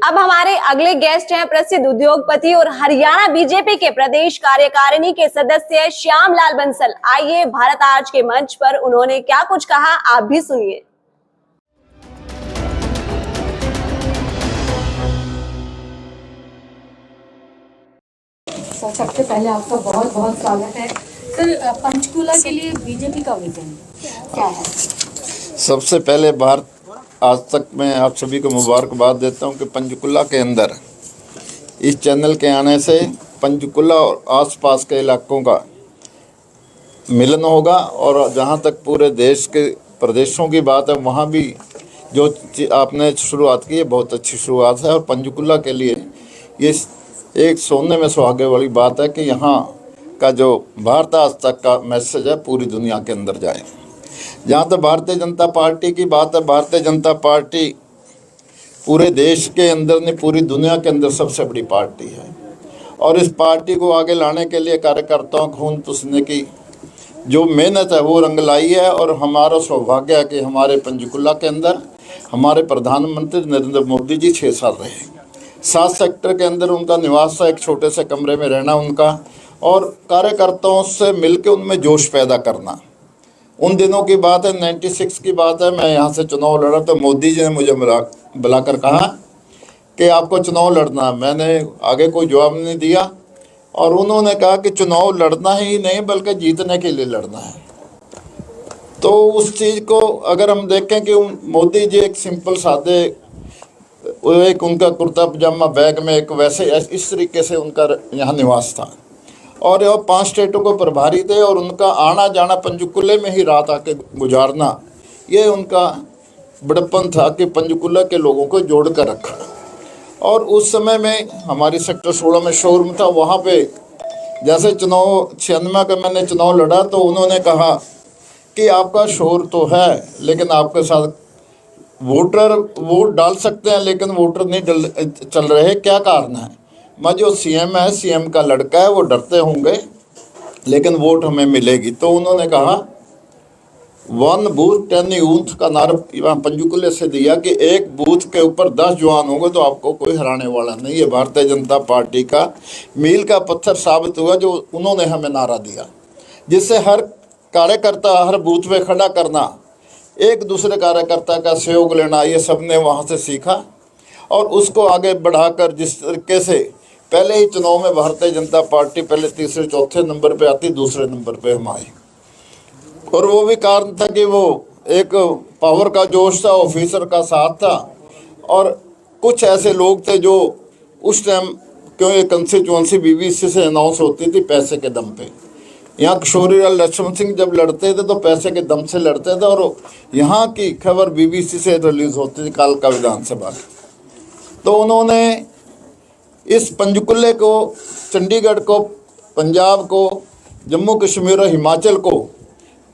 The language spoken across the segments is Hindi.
अब हमारे अगले गेस्ट हैं प्रसिद्ध उद्योगपति और हरियाणा बीजेपी के प्रदेश कार्यकारिणी के सदस्य श्याम लाल बंसल। आइए भारत आज के मंच पर उन्होंने क्या कुछ कहा, आप भी सुनिए। सर, सबसे पहले आपका बहुत बहुत स्वागत है। सर, पंचकूला के लिए बीजेपी का विजन क्या है? सबसे पहले भारत आज तक मैं आप सभी को मुबारकबाद देता हूं कि पंचकुला के अंदर इस चैनल के आने से पंचकुला और आसपास के इलाकों का मिलन होगा। और जहां तक पूरे देश के प्रदेशों की बात है, वहां भी जो आपने शुरुआत की है बहुत अच्छी शुरुआत है। और पंचकुला के लिए ये एक सोने में सुहागे वाली बात है कि यहाँ का जो भारत आज तक का मैसेज है पूरी दुनिया के अंदर जाए। जहाँ तक भारतीय जनता पार्टी की बात है, भारतीय जनता पार्टी पूरे देश के अंदर नहीं पूरी दुनिया के अंदर सबसे बड़ी पार्टी है। और इस पार्टी को आगे लाने के लिए कार्यकर्ताओं खून पसीने की जो मेहनत है वो रंग लाई है। और हमारा सौभाग्य है कि हमारे पंचकुला के अंदर हमारे प्रधानमंत्री नरेंद्र मोदी जी 6 साल रहे। 7 सेक्टर के अंदर उनका निवास था, एक छोटे से कमरे में रहना उनका, और कार्यकर्ताओं से मिलकर उनमें जोश पैदा करना। उन दिनों की बात है, 96 की बात है, मैं यहाँ से चुनाव लड़ा तो मोदी जी ने मुझे बुलाकर कहा कि आपको चुनाव लड़ना। मैंने आगे कोई जवाब नहीं दिया और उन्होंने कहा कि चुनाव लड़ना ही नहीं बल्कि जीतने के लिए लड़ना है। तो उस चीज़ को अगर हम देखें कि मोदी जी एक सिंपल सादे, एक उनका कुर्ता पजामा बैग में एक वैसे इस तरीके से उनका यहाँ निवास था। और 5 स्टेटों को प्रभारी थे और उनका आना जाना पंचकुले में ही रात आके गुजारना, ये उनका बड़प्पन था कि पंचकुला के लोगों को जोड़ कर रखा। और उस समय में हमारी सेक्टर 16 में शोरूम था, वहाँ पे जैसे चुनाव 96 का मैंने चुनाव लड़ा तो उन्होंने कहा कि आपका शोर तो है लेकिन आपके साथ वोटर वोट डाल सकते हैं लेकिन वोटर नहीं चल रहे, क्या कारण है? मैं जो सीएम है, सीएम का लड़का है, वो डरते होंगे लेकिन वोट हमें मिलेगी। तो उन्होंने कहा 1 बूथ 10 यूथ का नारा पंचकुले से दिया कि एक बूथ के ऊपर 10 जवान होंगे तो आपको कोई हराने वाला नहीं है। भारतीय जनता पार्टी का मील का पत्थर साबित हुआ जो उन्होंने हमें नारा दिया, जिससे हर कार्यकर्ता हर बूथ पे खड़ा करना, एक दूसरे कार्यकर्ता का सहयोग लेना, ये सब ने वहाँ से सीखा। और उसको आगे बढ़ाकर जिस तरीके से पहले ही चुनाव में भारतीय जनता पार्टी पहले तीसरे चौथे नंबर पे आती, दूसरे नंबर पे हम आए। और वो भी कारण था कि वो एक पावर का जोश था, ऑफिसर का साथ था। और कुछ ऐसे लोग थे जो उस टाइम, क्यों ये कंस्टिट्यूंसी बीबीसी से अनाउंस होती थी पैसे के दम पे। यहाँ किशोरीलाल लक्ष्मण सिंह जब लड़ते थे तो पैसे के दम से लड़ते थे और यहाँ की खबर बीबीसी से रिलीज होती थी कालका विधानसभा की। तो उन्होंने इस पंचकुले को, चंडीगढ़ को, पंजाब को, जम्मू कश्मीर और हिमाचल को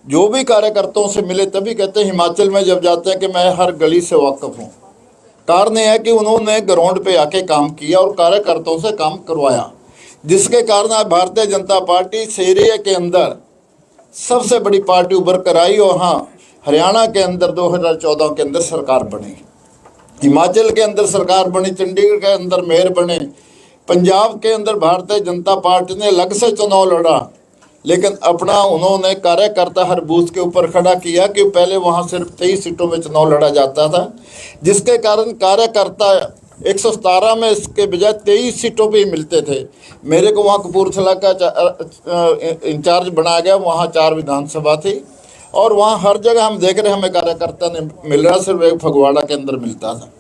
जो भी कार्यकर्ताओं से मिले, तभी कहते हैं हिमाचल में जब जाते हैं कि मैं हर गली से वाकिफ हूँ। कारण यह है कि उन्होंने ग्राउंड पे आके काम किया और कार्यकर्ताओं से काम करवाया, जिसके कारण आज भारतीय जनता पार्टी इस एरिया के अंदर सबसे बड़ी पार्टी उभर कर आई। और हाँ, हरियाणा के अंदर 2014 के अंदर सरकार बनी, हिमाचल के अंदर सरकार बनी, चंडीगढ़ के अंदर मेयर बने, पंजाब के अंदर भारतीय जनता पार्टी ने अलग से चुनाव लड़ा, लेकिन अपना उन्होंने कार्यकर्ता हर बूथ के ऊपर खड़ा किया कि पहले वहाँ सिर्फ 23 सीटों में चुनाव लड़ा जाता था, जिसके कारण कार्यकर्ता 117 में इसके बजाय 23 सीटों पे ही मिलते थे। मेरे को वहाँ कपूरथला का इंचार्ज बनाया गया, वहाँ 4 विधानसभा थी और वहाँ हर जगह हम देख रहे हमें कार्यकर्ता नहीं मिल रहा, सिर्फ एक फगवाड़ा के अंदर मिलता था,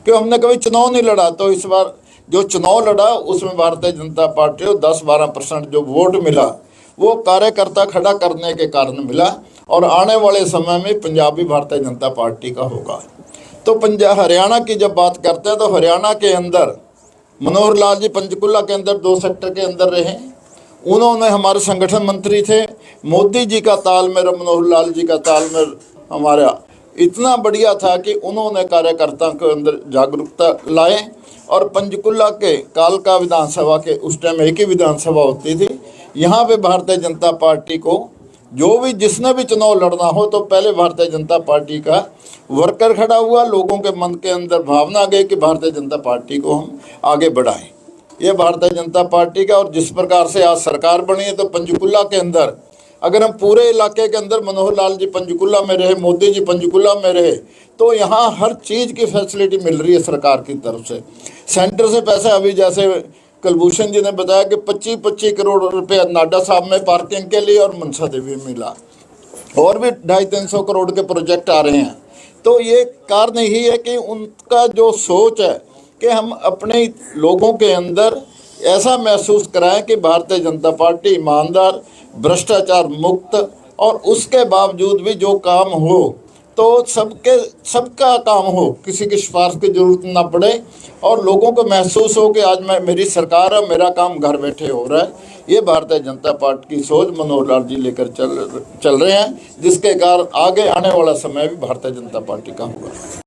क्यों हमने कभी चुनाव नहीं लड़ा। तो इस बार जो चुनाव लड़ा उसमें भारतीय जनता पार्टी को 10-12% जो वोट मिला वो कार्यकर्ता खड़ा करने के कारण मिला। और आने वाले समय में पंजाब भी भारतीय जनता पार्टी का होगा। तो पंजाब हरियाणा की जब बात करते हैं तो हरियाणा के अंदर मनोहर लाल जी पंचकुला के अंदर 2 सेक्टर के अंदर रहे, उन्होंने हमारे संगठन मंत्री थे। मोदी जी का तालमेल, मनोहर लाल जी का तालमेल हमारा इतना बढ़िया था कि उन्होंने कार्यकर्ताओं के अंदर जागरूकता लाए। और पंचकुला के कालका विधानसभा के उस टाइम एक ही विधानसभा होती थी, यहाँ पे भारतीय जनता पार्टी को जो भी जिसने भी चुनाव लड़ना हो तो पहले भारतीय जनता पार्टी का वर्कर खड़ा हुआ, लोगों के मन के अंदर भावना आ गई कि भारतीय जनता पार्टी को हम आगे बढ़ाएं। ये भारतीय जनता पार्टी का, और जिस प्रकार से आज सरकार बनी है, तो पंचकुला के अंदर अगर हम पूरे इलाके के अंदर मनोहर लाल जी पंचकुला में रहे, मोदी जी पंचकुला में रहे, तो यहाँ हर चीज़ की फैसिलिटी मिल रही है सरकार की तरफ से। सेंटर से पैसा अभी जैसे कुलभूषण जी ने बताया कि 25-25 करोड़ रुपए नाडा साहब में पार्किंग के लिए और मनसा देवी में मिला, और भी 250-300 करोड़ के प्रोजेक्ट आ रहे हैं। तो ये कारण यही है कि उनका जो सोच है कि हम अपने लोगों के अंदर ऐसा महसूस कराएं कि भारतीय जनता पार्टी ईमानदार, भ्रष्टाचार मुक्त, और उसके बावजूद भी जो काम हो तो सबका काम हो, किसी की सिफारिश की जरूरत ना पड़े, और लोगों को महसूस हो कि आज मेरी सरकार है, मेरा काम घर बैठे हो रहा है। ये भारतीय जनता पार्टी की सोच मनोहर लाल जी लेकर चल रहे हैं, जिसके कारण आगे आने वाला समय भी भारतीय जनता पार्टी का होगा।